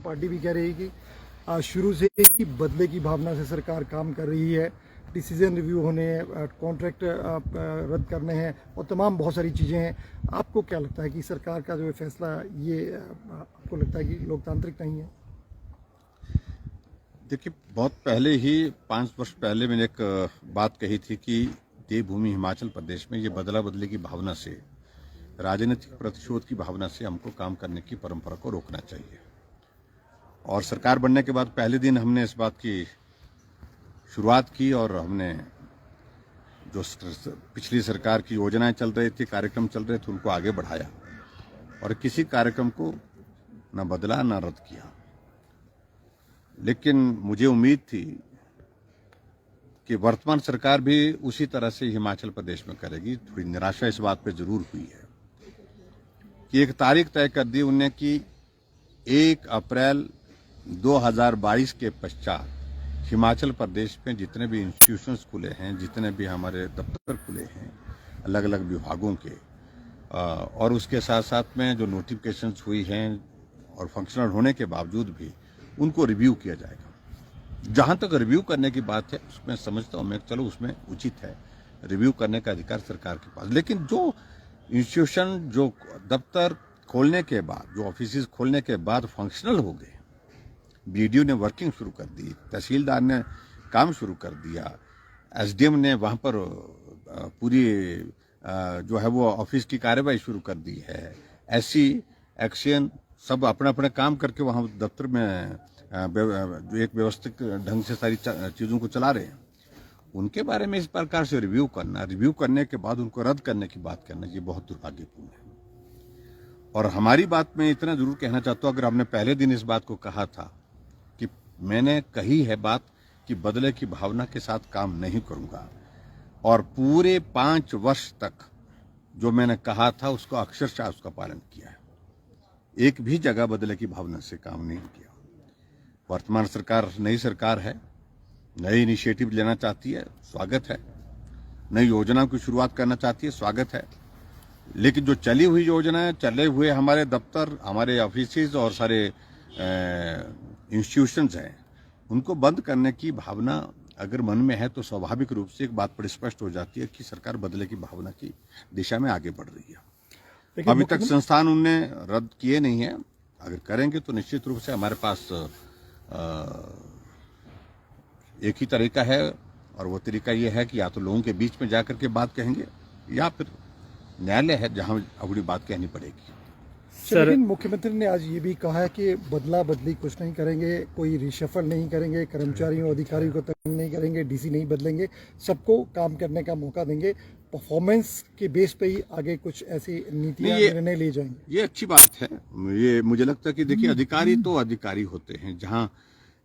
Party भी कह रही है कि शुरू से ही बदले की भावना से सरकार काम कर रही है। डिसीजन रिव्यू होने हैं, कॉन्ट्रैक्ट रद्द करने हैं और तमाम बहुत सारी चीज़ें हैं। आपको क्या लगता है कि सरकार का जो फैसला ये आपको लगता है कि लोकतांत्रिक नहीं है? देखिए, बहुत पहले ही 5 वर्ष पहले मैंने एक बात कही थी कि देवभूमि हिमाचल प्रदेश में ये बदला बदली की भावना से, राजनीतिक प्रतिशोध की भावना से हमको काम करने की परंपरा को रोकना चाहिए। और सरकार बनने के बाद पहले दिन हमने इस बात की शुरुआत की और हमने जो पिछली सरकार की योजनाएं चल रही थी, कार्यक्रम चल रहे थे, उनको आगे बढ़ाया और किसी कार्यक्रम को न बदला न रद्द किया। लेकिन मुझे उम्मीद थी कि वर्तमान सरकार भी उसी तरह से हिमाचल प्रदेश में करेगी। थोड़ी निराशा इस बात पे जरूर हुई है कि एक तारीख तय कर दी उन्होंने कि 1 अप्रैल 2022 के पश्चात हिमाचल प्रदेश में जितने भी इंस्टीट्यूशंस खुले हैं, जितने भी हमारे दफ्तर खुले हैं अलग अलग विभागों के, और उसके साथ साथ में जो नोटिफिकेशंस हुई हैं और फंक्शनल होने के बावजूद भी उनको रिव्यू किया जाएगा। जहां तक रिव्यू करने की बात है उसमें समझता हूं मैं, चलो उसमें उचित है, रिव्यू करने का अधिकार सरकार के पास। लेकिन जो इंस्टीट्यूशन, जो दफ्तर खोलने के बाद, जो ऑफिस खोलने के बाद फंक्शनल हो गए, बीडीओ ने वर्किंग शुरू कर दी, तहसीलदार ने काम शुरू कर दिया, एसडीएम ने वहां पर पूरी जो है वो ऑफिस की कार्यवाही शुरू कर दी है, एससी एक्शन सब अपना अपना काम करके वहां दफ्तर में जो एक व्यवस्थित ढंग से सारी चीजों को चला रहे हैं, उनके बारे में इस प्रकार से रिव्यू करना, रिव्यू करने के बाद उनको रद्द करने की बात करना, ये बहुत दुर्भाग्यपूर्ण है। और हमारी बात में इतना जरूर कहना चाहता हूं, अगर हमने पहले दिन इस बात को कहा था कि मैंने कही है बात कि बदले की भावना के साथ काम नहीं करूंगा, और पूरे 5 वर्ष तक जो मैंने कहा था उसको अक्षरशः उसका पालन किया है। एक भी जगह बदले की भावना से काम नहीं किया। वर्तमान सरकार नई सरकार है, नई इनिशिएटिव लेना चाहती है, स्वागत है। नई योजना की शुरुआत करना चाहती है, स्वागत है। लेकिन जो चली हुई योजनाएं, चले हुए हमारे दफ्तर, हमारे ऑफिसेज और सारे इंस्टीट्यूशंस हैं, उनको बंद करने की भावना अगर मन में है तो स्वाभाविक रूप से एक बात बड़ी स्पष्ट हो जाती है कि सरकार बदले की भावना की दिशा में आगे बढ़ रही है। अभी तक संस्थान उनने रद्द किए नहीं है, अगर करेंगे तो निश्चित रूप से हमारे पास एक ही तरीका है, और वो तरीका ये है कि या तो लोगों के बीच में जाकर के बात कहेंगे या फिर न्यायालय है जहां अपनी बात कहनी पड़ेगी। लेकिन मुख्यमंत्री ने आज ये भी कहा है कि बदला बदली कुछ नहीं करेंगे, कोई रिशफल नहीं करेंगे, कर्मचारियों अधिकारियों को तंग नहीं करेंगे, डीसी नहीं बदलेंगे, सबको काम करने का मौका देंगे, परफॉर्मेंस के बेस पे ही आगे कुछ ऐसी नीतियां निर्णय ले जाएंगे। ये अच्छी बात है। ये मुझे लगता है कि देखिए, अधिकारी तो अधिकारी होते हैं, जहां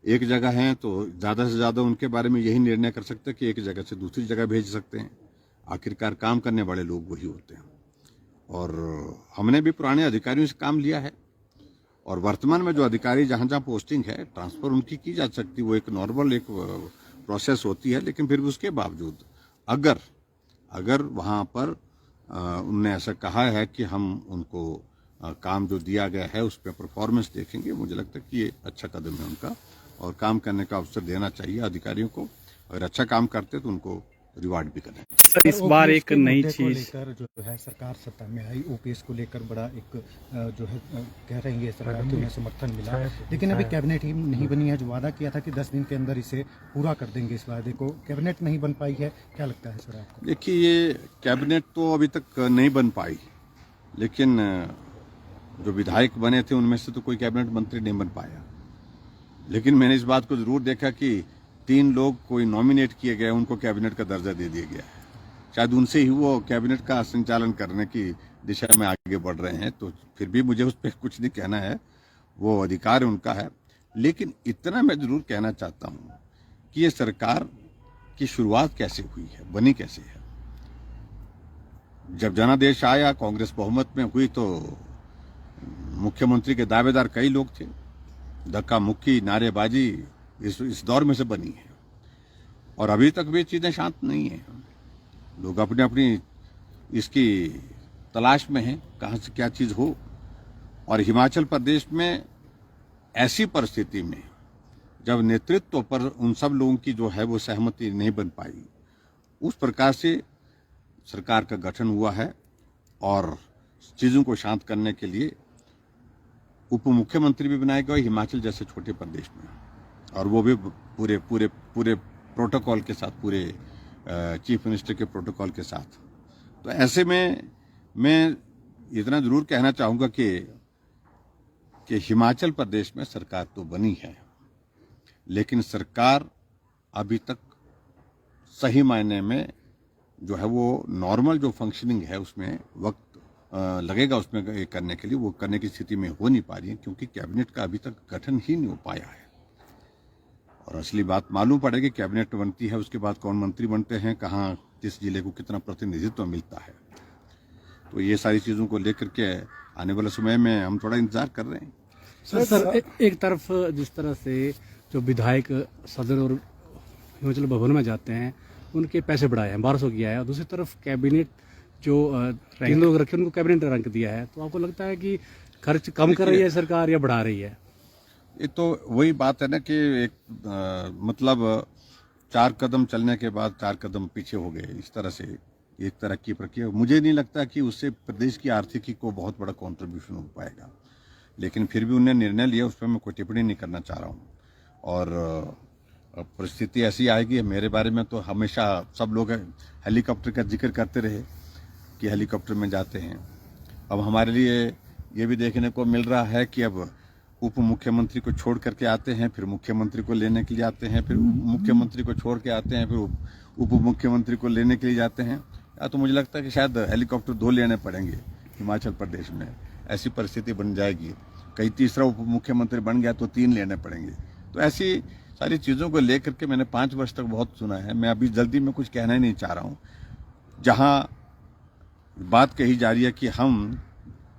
एक जगह हैं तो ज्यादा से ज्यादा उनके बारे में यही निर्णय कर सकते हैं कि एक जगह से दूसरी जगह भेज सकते हैं। आखिरकार काम करने वाले लोग वही होते हैं, और हमने भी पुराने अधिकारियों से काम लिया है, और वर्तमान में जो अधिकारी जहां जहां पोस्टिंग है, ट्रांसफर उनकी की जा सकती है, वो एक नॉर्मल एक प्रोसेस होती है। लेकिन फिर भी उसके बावजूद अगर वहां पर उनने ऐसा कहा है कि हम उनको काम जो दिया गया है उस पर परफॉर्मेंस देखेंगे, मुझे लगता है कि ये अच्छा कदम है उनका, और काम करने का अवसर देना चाहिए अधिकारियों को। अगर अच्छा काम करते तो उनको रिवार्ड भी करें। सर, इस बार एक नई चीज लेकर जो है सरकार सत्ता में आई, ओपीएस को लेकर बड़ा एक जो है कह रही है सरकार को समर्थन मिला, लेकिन अभी कैबिनेट ही नहीं बनी है। जो वादा किया था कि 10 दिन के अंदर इसे पूरा कर देंगे, इस वादे को कैबिनेट नहीं बन पाई है, क्या लगता है सर आपको? देखिए, ये कैबिनेट तो अभी तक नहीं बन पाई, लेकिन जो विधायक बने थे उनमें से तो कोई कैबिनेट मंत्री नहीं बन पाया। लेकिन मैंने इस बात को जरूर देखा कि 3 लोग कोई नॉमिनेट किए गए, उनको कैबिनेट का दर्जा दे दिया गया है। शायद उनसे ही वो कैबिनेट का संचालन करने की दिशा में आगे बढ़ रहे हैं, तो फिर भी मुझे उस पर कुछ नहीं कहना है, वो अधिकार उनका है। लेकिन इतना मैं जरूर कहना चाहता हूं कि ये सरकार की शुरुआत कैसे हुई है, बनी कैसे है। जब जनादेश आया, कांग्रेस बहुमत में हुई, तो मुख्यमंत्री के दावेदार कई लोग थे। धक्का मुक्की, नारेबाजी इस दौर में से बनी है, और अभी तक भी चीजें शांत नहीं है। लोग अपनी अपनी इसकी तलाश में हैं, कहां से क्या चीज हो। और हिमाचल प्रदेश में ऐसी परिस्थिति में जब नेतृत्व पर उन सब लोगों की जो है वो सहमति नहीं बन पाई, उस प्रकार से सरकार का गठन हुआ है और चीजों को शांत करने के लिए उप मुख्यमंत्री भी बनाए गए हिमाचल जैसे छोटे प्रदेश में, और वो भी पूरे पूरे पूरे प्रोटोकॉल के साथ, पूरे चीफ मिनिस्टर के प्रोटोकॉल के साथ। तो ऐसे में मैं इतना जरूर कहना चाहूंगा कि हिमाचल प्रदेश में सरकार तो बनी है, लेकिन सरकार अभी तक सही मायने में जो है वो नॉर्मल जो फंक्शनिंग है उसमें वक्त लगेगा उसमें करने के लिए, वो करने की स्थिति में हो नहीं पा रही है, क्योंकि कैबिनेट का अभी तक गठन ही नहीं हो पाया है। और असली बात मालूम पड़ेगी, कैबिनेट बनती है उसके बाद कौन मंत्री बनते हैं, कहाँ किस जिले को कितना प्रतिनिधित्व मिलता है। तो ये सारी चीज़ों को लेकर के आने वाले समय में हम थोड़ा इंतजार कर रहे हैं। सर एक तरफ जिस तरह से जो विधायक सदन और हिमाचल भवन में जाते हैं उनके पैसे बढ़ाए हैं, 1200 किया है, और दूसरी तरफ कैबिनेट जो 3 लोग रखे उनको कैबिनेट रैंक दिया है। तो आपको लगता है कि खर्च कम कर रही है सरकार या बढ़ा रही है? ये तो वही बात है ना कि एक मतलब 4 कदम चलने के बाद 4 कदम पीछे हो गए, इस तरह से एक तरह की प्रक्रिया। मुझे नहीं लगता कि उससे प्रदेश की आर्थिकी को बहुत बड़ा कंट्रीब्यूशन हो पाएगा, लेकिन फिर भी उन्हें निर्णय लिया, उस पर मैं कोई टिप्पणी नहीं करना चाह रहा हूँ। और परिस्थिति ऐसी आएगी, मेरे बारे में तो हमेशा सब लोग हेलीकॉप्टर का जिक्र करते रहे कि हेलीकॉप्टर में जाते हैं। अब हमारे लिए ये भी देखने को मिल रहा है कि अब उप मुख्यमंत्री को छोड़ करके आते हैं, फिर मुख्यमंत्री को लेने के लिए आते हैं, फिर मुख्यमंत्री को छोड़ के आते हैं, फिर उप मुख्यमंत्री को लेने के लिए जाते हैं। या तो मुझे लगता है कि शायद हेलीकॉप्टर 2 लेने पड़ेंगे हिमाचल प्रदेश में, ऐसी परिस्थिति बन जाएगी। कहीं तीसरा उप मुख्यमंत्री बन गया तो 3 लेने पड़ेंगे। तो ऐसी सारी चीज़ों को लेकर के मैंने 5 वर्ष तक बहुत सुना है। मैं अभी जल्दी में कुछ कहना ही नहीं चाह रहा हूँ। जहाँ बात कही जा रही है कि हम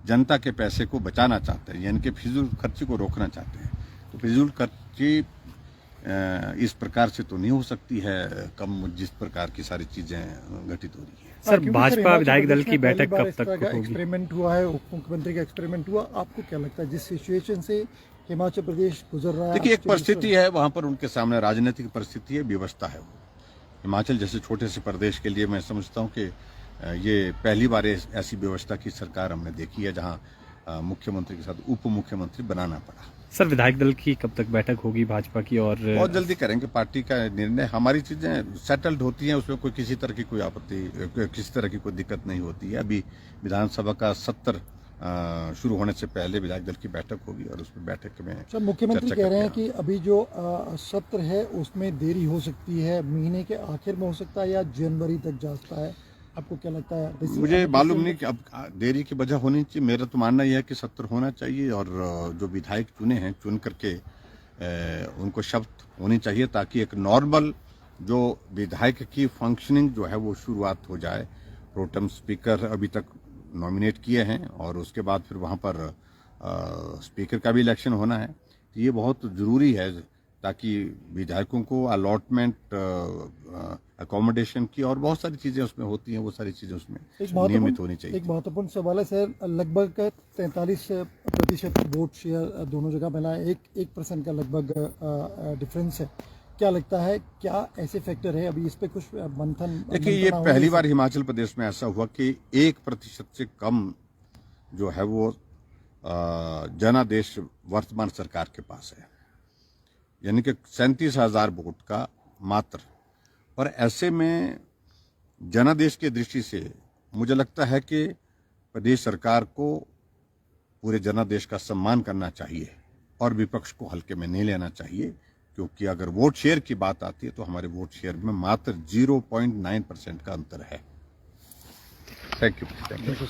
जनता के पैसे को बचाना चाहते हैं, यानी कि फिजूल खर्ची को रोकना चाहते हैं, तो फिजूल खर्ची इस प्रकार से तो नहीं हो सकती है कम, जिस प्रकार की सारी चीजें घटित हो रही है। सर भाजपा विधायक दल की बैठक कब तक होगी? एक्सपेरिमेंट हुआ है, उप मुख्यमंत्री का एक्सपेरिमेंट हुआ, आपको क्या लगता है जिस सिचुएशन से हिमाचल प्रदेश गुजर रहा है? देखिए, एक परिस्थिति है वहां पर, उनके सामने राजनीतिक परिस्थिति है, व्यवस्था है। वो हिमाचल जैसे छोटे से प्रदेश के लिए मैं समझता हूँ कि ये पहली बार ऐसी व्यवस्था की सरकार हमने देखी है जहां मुख्यमंत्री के साथ उप मुख्यमंत्री बनाना पड़ा। सर विधायक दल की कब तक बैठक होगी भाजपा की? और बहुत जल्दी करेंगे, पार्टी का निर्णय, हमारी चीजें सेटल्ड होती हैं, उसमें कोई किसी तरह की कोई आपत्ति, किसी तरह की कोई दिक्कत नहीं होती है। अभी विधानसभा का सत्र शुरू होने से पहले विधायक दल की बैठक होगी और उसमें बैठक में सर मुख्यमंत्री कह रहे हैं कि अभी जो सत्र है उसमें देरी हो सकती है, महीने के आखिर में हो सकता है या जनवरी तक जा सकता है। आपको क्या लगता है? मुझे मालूम नहीं कि अब देरी की वजह होनी चाहिए। मेरा तो मानना यह है कि सत्र होना चाहिए और जो विधायक चुने हैं चुन करके उनको शपथ होनी चाहिए, ताकि एक नॉर्मल जो विधायक की फंक्शनिंग जो है वो शुरुआत हो जाए। प्रोटेम स्पीकर अभी तक नॉमिनेट किए हैं और उसके बाद फिर वहाँ पर स्पीकर का भी इलेक्शन होना है। तो ये बहुत ज़रूरी है ताकि विधायकों को अलॉटमेंट, अकोमोडेशन की और बहुत सारी चीज़ें उसमें होती हैं, वो सारी चीज़ें उसमें नियमित होनी चाहिए। एक महत्वपूर्ण सवाल है सर, लगभग 43% वोट शेयर दोनों जगह मिला है, 1% का लगभग डिफरेंस है। क्या लगता है, क्या ऐसे फैक्टर है? अभी इस पे कुछ मंथन? देखिए, ये पहली बार हिमाचल प्रदेश में ऐसा हुआ कि 1% से कम जो है वो जनादेश वर्तमान सरकार के पास है, यानी कि 37,000 वोट का मात्र। और ऐसे में जनादेश की दृष्टि से मुझे लगता है कि प्रदेश सरकार को पूरे जनादेश का सम्मान करना चाहिए और विपक्ष को हल्के में नहीं लेना चाहिए, क्योंकि अगर वोट शेयर की बात आती है तो हमारे वोट शेयर में मात्र 0.9% का अंतर है। Thank you.